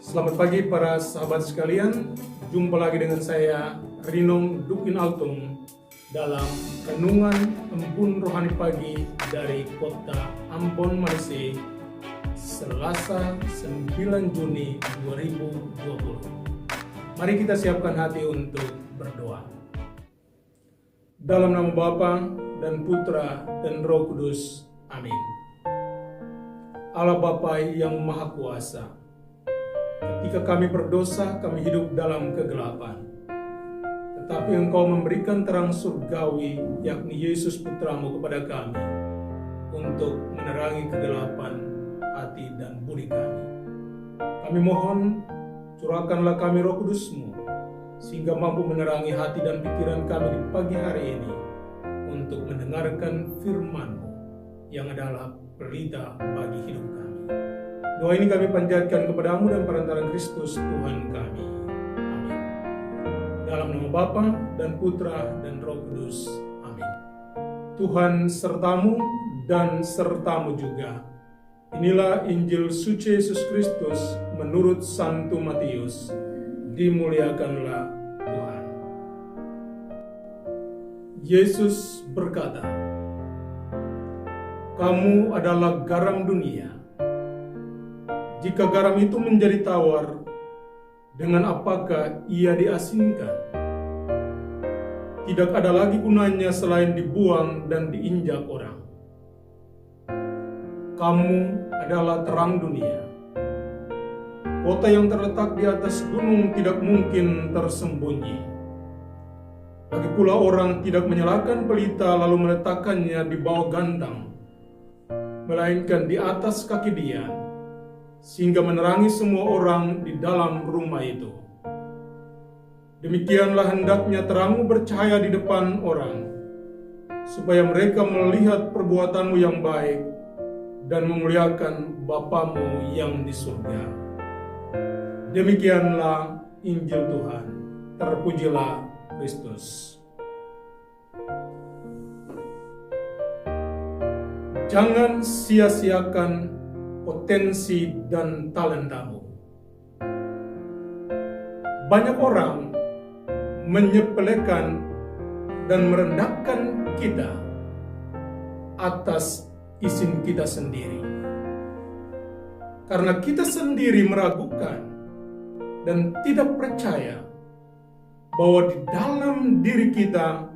Selamat pagi para sahabat sekalian, jumpa lagi dengan saya Rinong Dukin Altung dalam Renungan Embun Rohani Pagi dari kota Ambon, Malaysia, Selasa 9 Juni 2020. Mari kita siapkan hati untuk berdoa. Dalam nama Bapa dan Putra dan Roh Kudus, amin. Allah Bapa yang Maha Kuasa, ketika kami berdosa, kami hidup dalam kegelapan. Tetapi Engkau memberikan terang surgawi, yakni Yesus Putramu kepada kami, untuk menerangi kegelapan hati dan budi kami. Kami mohon, curahkanlah kami Roh Kudus-Mu, sehingga mampu menerangi hati dan pikiran kami di pagi hari ini, untuk mendengarkan firman-Mu, yang adalah pelita bagi hidup kami. Doa ini kami panjatkan kepadamu dan perantaraan Kristus Tuhan kami. Amin. Dalam nama Bapa dan Putra dan Roh Kudus. Amin. Tuhan sertamu dan sertamu juga. Inilah Injil suci Yesus Kristus menurut Santo Matius. Dimuliakanlah Tuhan. Yesus berkata, "Kamu adalah garam dunia. Jika garam itu menjadi tawar, dengan apakah ia diasinkan? Tidak ada lagi gunanya selain dibuang dan diinjak orang. Kamu adalah terang dunia. Kota yang terletak di atas gunung tidak mungkin tersembunyi. Lagi pula orang tidak menyalakan pelita lalu meletakkannya di bawah gantang, melainkan di atas kaki dia, sehingga menerangi semua orang di dalam rumah itu. Demikianlah hendaknya terangmu bercahaya di depan orang, supaya mereka melihat perbuatanmu yang baik dan memuliakan Bapamu yang di surga." Demikianlah Injil Tuhan. Terpujilah Kristus. Jangan sia-siakan potensi dan talentamu. Banyak orang menyepelekan dan merendahkan kita atas izin kita sendiri. Karena kita sendiri meragukan dan tidak percaya bahwa di dalam diri kita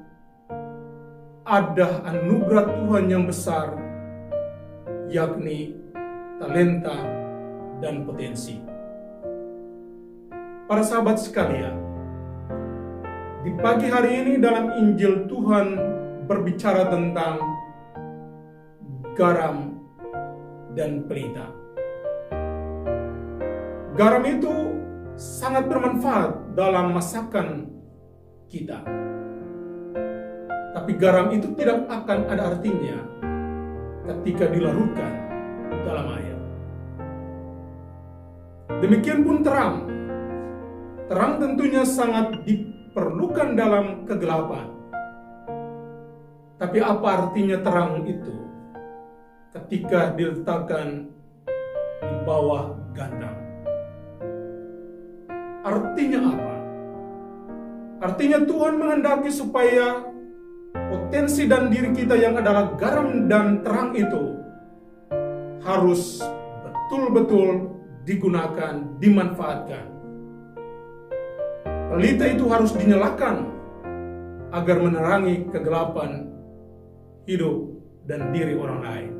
ada anugerah Tuhan yang besar, yakni talenta dan potensi. Para sahabat sekalian, di pagi hari ini dalam Injil Tuhan berbicara tentang garam dan pelita. Garam itu sangat bermanfaat dalam masakan kita. Tapi garam itu tidak akan ada artinya ketika dilarutkan dalam air. Demikian pun terang. Terang tentunya sangat diperlukan dalam kegelapan. Tapi apa artinya terang itu ketika diletakkan di bawah gantang? Artinya apa? Artinya Tuhan menghendaki supaya potensi dan diri kita yang adalah garam dan terang itu harus betul-betul digunakan, dimanfaatkan. Pelita itu harus dinyalakan agar menerangi kegelapan hidup dan diri orang lain.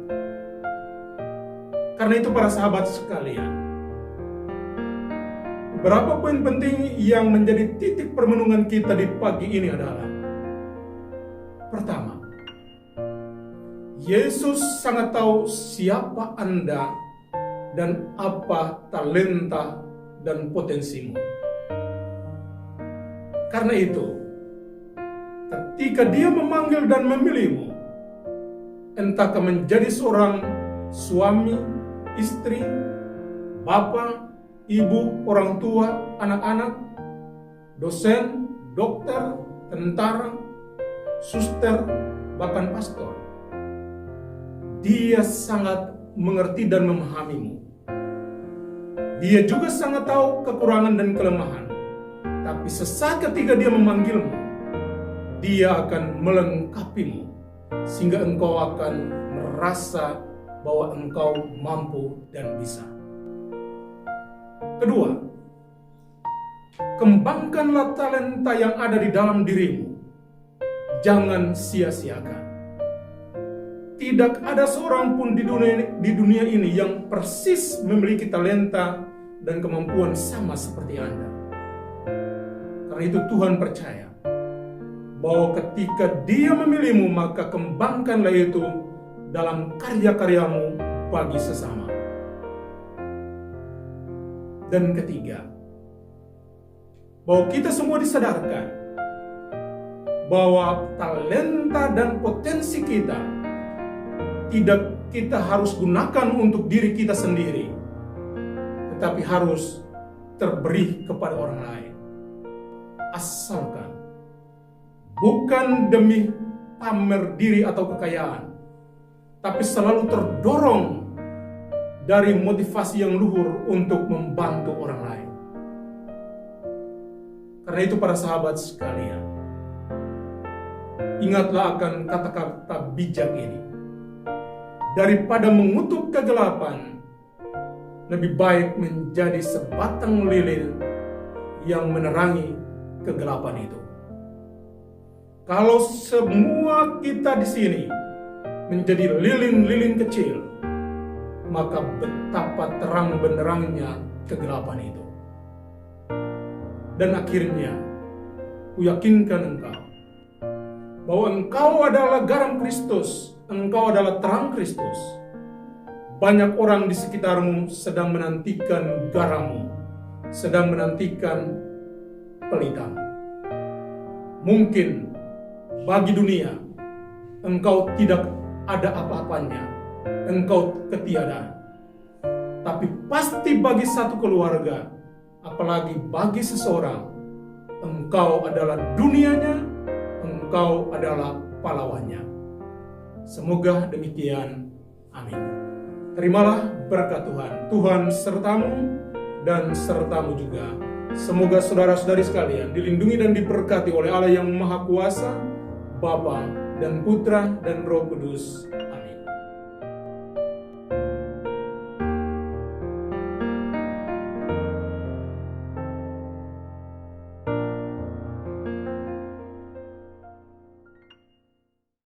Karena itu para sahabat sekalian, berapa poin penting yang menjadi titik permenungan kita di pagi ini adalah: pertama, Yesus sangat tahu siapa Anda dan apa talenta dan potensimu. Karena itu, ketika Dia memanggil dan memilihmu, entahkah menjadi seorang suami, istri, bapak, ibu, orang tua, anak-anak, dosen, dokter, tentara, suster, bahkan pastor. Dia sangat mengerti dan memahamimu. Dia juga sangat tahu kekurangan dan kelemahan. Tapi sesaat ketika dia memanggilmu, dia akan melengkapimu, sehingga engkau akan merasa bahwa engkau mampu dan bisa. Kedua, kembangkanlah talenta yang ada di dalam dirimu. Jangan sia-siakan. Tidak ada seorang pun di dunia ini yang persis memiliki talenta dan kemampuan sama seperti Anda. Karena itu Tuhan percaya bahwa ketika Dia memilihmu, maka kembangkanlah itu dalam karya-karyamu bagi sesama. Dan ketiga, bahwa kita semua disadarkan bahwa talenta dan potensi kita tidak kita harus gunakan untuk diri kita sendiri, tetapi harus terberi kepada orang lain. Asalkan bukan demi pamer diri atau kekayaan, tapi selalu terdorong dari motivasi yang luhur untuk membantu orang lain. Karena itu para sahabat sekalian, ingatlah akan kata-kata bijak ini. Daripada mengutuk kegelapan, lebih baik menjadi sebatang lilin yang menerangi kegelapan itu. Kalau semua kita di sini menjadi lilin-lilin kecil, maka betapa terang benderangnya kegelapan itu. Dan akhirnya, kuyakinkan engkau bahwa engkau adalah garam Kristus, engkau adalah terang Kristus. Banyak orang di sekitarmu sedang menantikan garammu, sedang menantikan pelitamu. Mungkin bagi dunia, engkau tidak ada apa-apanya, engkau ketiadaan. Tapi pasti bagi satu keluarga, apalagi bagi seseorang, engkau adalah dunianya, engkau adalah pahlawannya. Semoga demikian. Amin. Terimalah berkat Tuhan. Tuhan sertamu dan sertamu juga. Semoga saudara-saudari sekalian dilindungi dan diberkati oleh Allah yang Maha Kuasa, Bapa dan Putra dan Roh Kudus.